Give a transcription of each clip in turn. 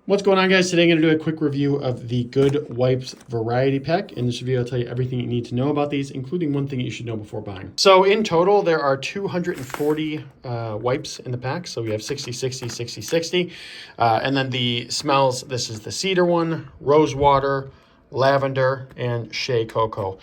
What's going on, guys? Today I'm going to do a quick review of the Goodwipes variety pack. In this video, I'll tell you everything you need to know about these, including one thing you should know before buying. So in total, there are 240 wipes in the pack. So we have 60, 60, 60, 60. And then the smells, this is the cedar one, rose water, lavender, and shea cocoa.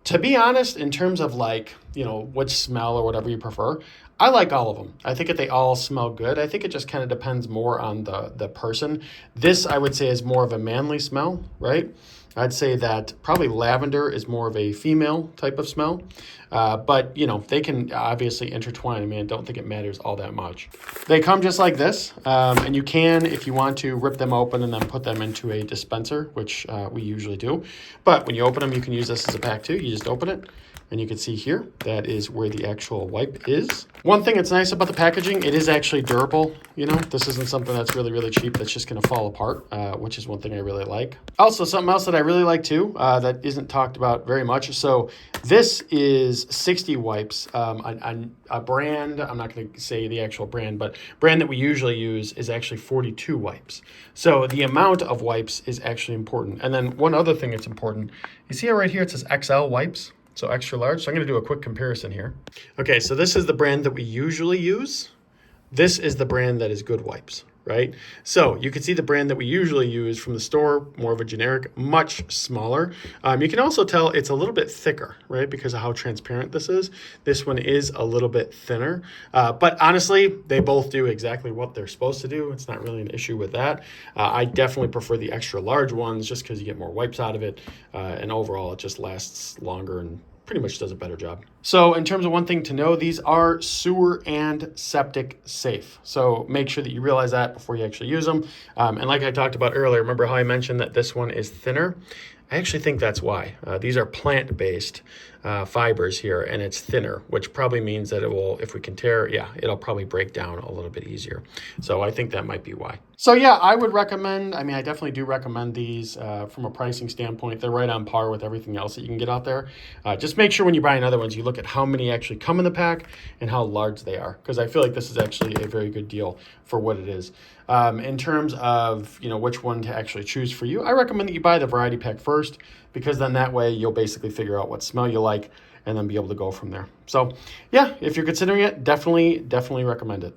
To be honest, in terms of which smell or whatever you prefer, I like all of them. I think that they all smell good. I think it just kind of depends more on the person. This, I would say, is more of a manly smell, right? I'd say that probably lavender is more of a female type of smell. But, they can obviously intertwine. I mean, I don't think it matters all that much. They come just like this. And you can, if you want to, rip them open and then put them into a dispenser, which we usually do. But when you open them, you can use this as a pack too. You just open it. And you can see here, that is where the actual wipe is. One thing that's nice about the packaging, it is actually durable. This isn't something that's really, really cheap that's just gonna fall apart, which is one thing I really like. Also, something else that I really like too, that isn't talked about very much. So this is 60 wipes. A brand, I'm not gonna say the actual brand, but brand that we usually use is actually 42 wipes. So the amount of wipes is actually important. And then one other thing that's important, you see how right here it says XL wipes? So extra large. So I'm going to do a quick comparison here. Okay, so this is the brand that we usually use. This is the brand that is Goodwipes, right? So you can see the brand that we usually use from the store, more of a generic, much smaller. You can also tell it's a little bit thicker, right? Because of how transparent this is. This one is a little bit thinner. But honestly, they both do exactly what they're supposed to do. It's not really an issue with that. I definitely prefer the extra large ones just because you get more wipes out of it. And overall, it just lasts longer and pretty much does a better job. So in terms of one thing to know, these are sewer and septic safe. So make sure that you realize that before you actually use them. And like I talked about earlier, remember how I mentioned that this one is thinner? I actually think that's why. These are plant-based fibers here, and it's thinner, which probably means that it will, if we can tear, it'll probably break down a little bit easier. So I think that might be why. So yeah, I would recommend, I definitely do recommend these from a pricing standpoint. They're right on par with everything else that you can get out there. Just make sure when you buy another ones, you look at how many actually come in the pack and how large they are, because I feel like this is actually a very good deal for what it is. In terms of, which one to actually choose for you, I recommend that you buy the variety pack first, because then that way you'll basically figure out what smell you like and then be able to go from there. So yeah, if you're considering it, definitely recommend it.